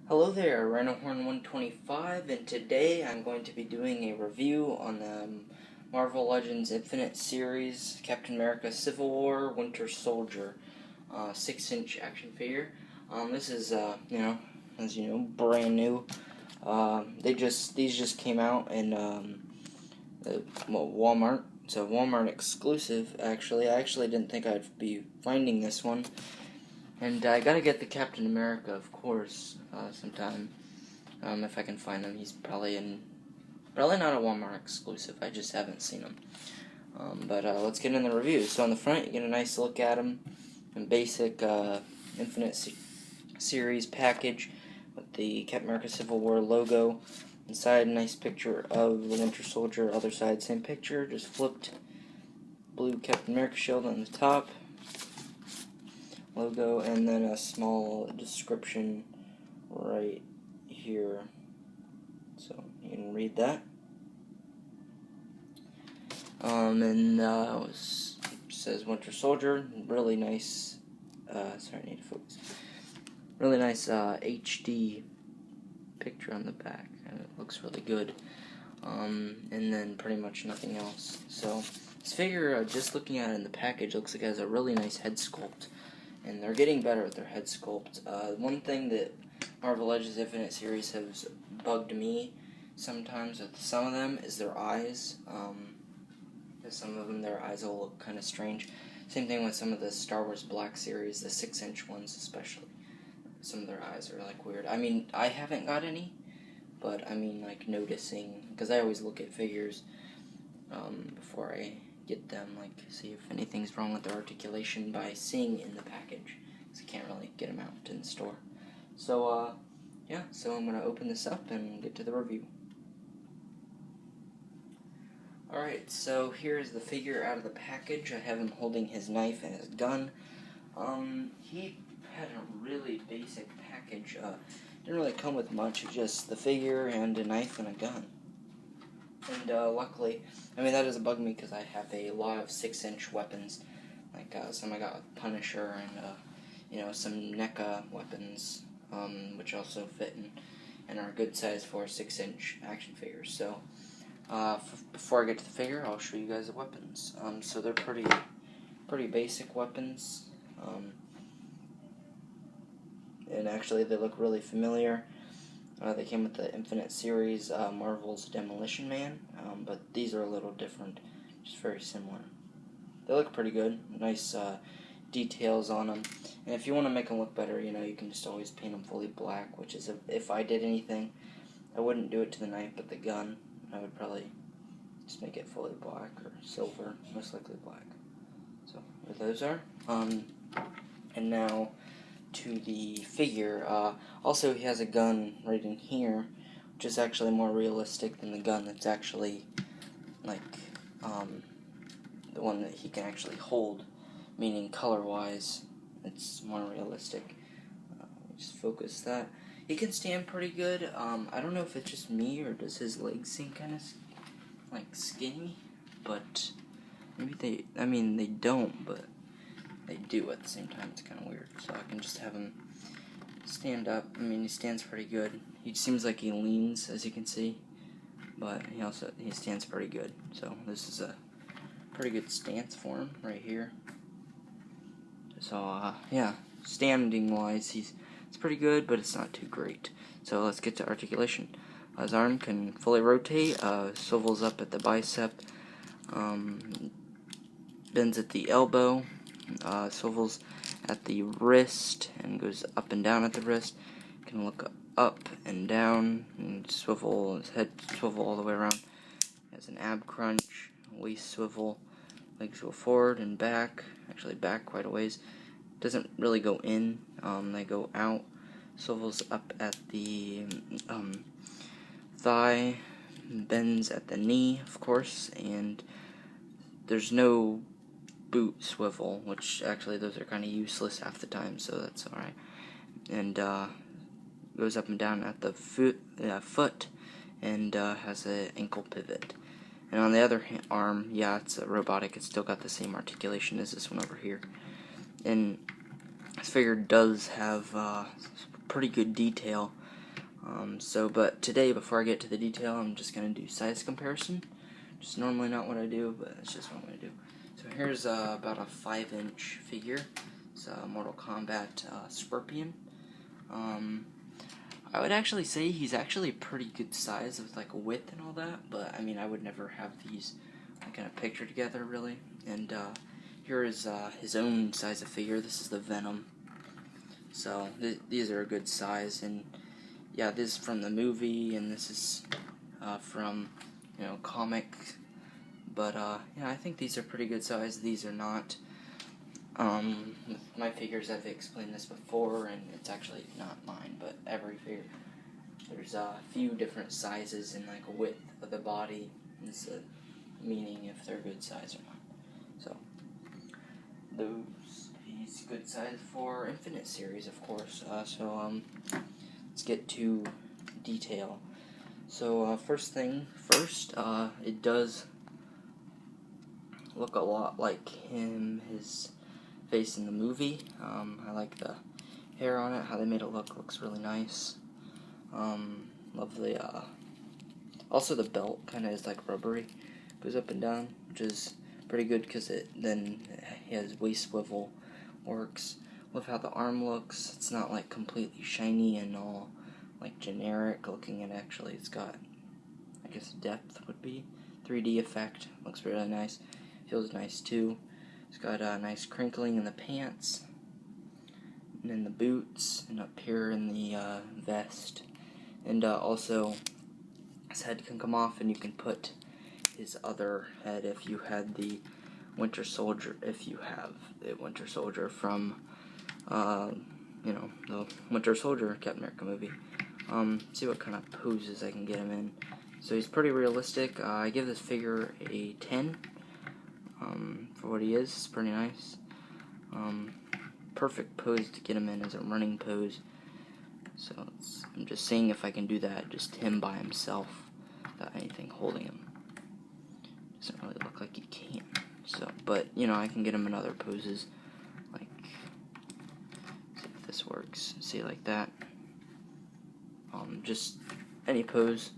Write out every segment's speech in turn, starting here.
Hello there, Rhinohorn125, and today I'm going to be doing a review on the Marvel Legends Infinite Series Captain America Civil War Winter Soldier 6-inch action figure. This is, as you know, brand new. These just came out in Walmart. It's a Walmart exclusive, actually. I actually didn't think I'd be finding this one. And I gotta get the Captain America, of course, sometime. If I can find him. He's probably not a Walmart exclusive. I just haven't seen him. But let's get in the review. So on the front, you get a nice look at him in basic Infinite Series package with the Captain America Civil War logo. Inside, a nice picture of the Winter Soldier. Other side, same picture, just flipped. Blue Captain America shield on the top. Logo, and then a small description right here, so you can read that. It says Winter Soldier. Really nice. Sorry, I need to focus. Really nice HD picture on the back, and it looks really good. And then pretty much nothing else. So this figure, just looking at it in the package, looks like it has a really nice head sculpt. And they're getting better at their head sculpt. One thing that Marvel Legends Infinite Series has bugged me sometimes with some of them is their eyes. Some of them, their eyes will look kind of strange. Same thing with some of the Star Wars Black Series, the 6-inch ones especially. Some of their eyes are like weird. I mean, I haven't got any, but I mean, like, noticing, because I always look at figures before I get them, like, see if anything's wrong with their articulation by seeing in the package, because I can't really get them out in the store. So, yeah, so I'm going to open this up and get to the review. Alright, so here's the figure out of the package. I have him holding his knife and his gun. He had a really basic package. Didn't really come with much, just the figure and a knife and a gun. And luckily, I mean, that doesn't bug me because I have a lot of 6-inch weapons. Like some I got with Punisher and, some NECA weapons, which also fit and are good size for 6-inch action figures. So, before I get to the figure, I'll show you guys the weapons. So they're pretty basic weapons. And actually, they look really familiar. They came with the Infinite Series Marvel's Demolition Man, but these are a little different, just very similar. They look pretty good, nice details on them, and if you want to make them look better, you can just always paint them fully black, which is, if I did anything, I wouldn't do it to the knife, but the gun, I would probably just make it fully black, or silver, most likely black. So, there those are. And now to the figure. Also, he has a gun right in here, which is actually more realistic than the gun that's actually, like, the one that he can actually hold, meaning color-wise, it's more realistic. Just focus that. He can stand pretty good. I don't know if it's just me, or does his legs seem kind of, like, skinny, but maybe they don't, but they do at the same time. It's kind of weird. So I can just have him stand up. I mean, he stands pretty good. He seems like he leans, as you can see, but he stands pretty good. So this is a pretty good stance for him right here. So yeah, standing wise, it's pretty good, but it's not too great. So let's get to articulation. His arm can fully rotate, swivels up at the bicep, bends at the elbow, swivels at the wrist and goes up and down at the wrist. Can look up and down and swivel his head, swivel all the way around. Has an ab crunch, waist swivel, legs go forward and back, actually back quite a ways. Doesn't really go in, they go out. Swivels up at the thigh, bends at the knee, of course, and there's no boot swivel, which actually those are kind of useless half the time, so that's alright. And goes up and down at the foot, and has an ankle pivot. And on the other arm, yeah, it's robotic. It's still got the same articulation as this one over here. And this figure does have pretty good detail But today, before I get to the detail, I'm just going to do size comparison. Just normally not what I do, but it's just what I'm going to do. So here's about a 5-inch figure. It's Mortal Kombat Scorpion. I would actually say he's actually a pretty good size with like a width and all that, but I mean I would never have these like in a picture together really. And here is his own size of figure. This is the Venom. So these are a good size, and yeah, this is from the movie, and this is from comic. But yeah, I think these are pretty good size. These are not. With my figures, I've explained this before, and it's actually not mine, but every figure. There's a few different sizes and like width of the body, is meaning if they're good size or not. So he's good size for Infinite series, of course. Let's get to detail. So first thing first, it does look a lot like his face in the movie. I like the hair on it, how they made it looks really nice. Love the, also the belt kind of is like rubbery, goes up and down, which is pretty good because he has waist swivel, works. Love how the arm looks. It's not like completely shiny and all like generic looking, and actually it's got, I guess depth would be, 3D effect, looks really nice, feels nice too. It's got a nice crinkling in the pants, and in the boots, and up here in the vest. And also, his head can come off, and you can put his other head if you had the Winter Soldier, if you have the Winter Soldier from, the Winter Soldier Captain America movie. See what kind of poses I can get him in. So he's pretty realistic. I give this figure a 10. For what he is, it's pretty nice. Perfect pose to get him in as a running pose. So I'm just seeing if I can do that, just him by himself, without anything holding him. Doesn't really look like he can. So, but I can get him in other poses, like, see if this works. See, like that. Just any pose,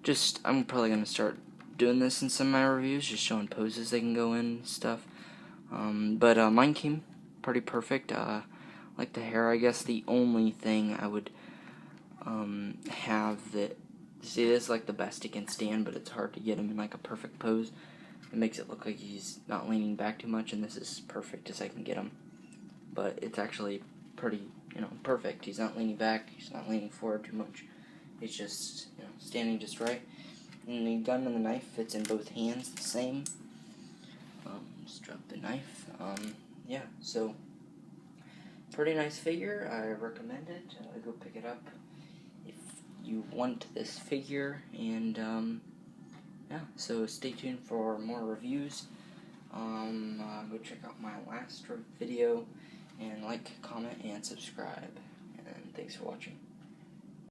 Just I'm probably gonna start doing this in some of my reviews, just showing poses they can go in and stuff. But mine came pretty perfect. Like the hair, I guess the only thing I would have that, see, this is like the best he can stand, but it's hard to get him in like a perfect pose. It makes it look like he's not leaning back too much, and this is perfect as I can get him. But it's actually pretty, perfect. He's not leaning back, he's not leaning forward too much. He's just, standing just right. And the gun and the knife fits in both hands the same. Just drop the knife. Yeah, so pretty nice figure. I recommend it. Go pick it up if you want this figure. And yeah, so stay tuned for more reviews. Go check out my last video, and like, comment, and subscribe. And thanks for watching.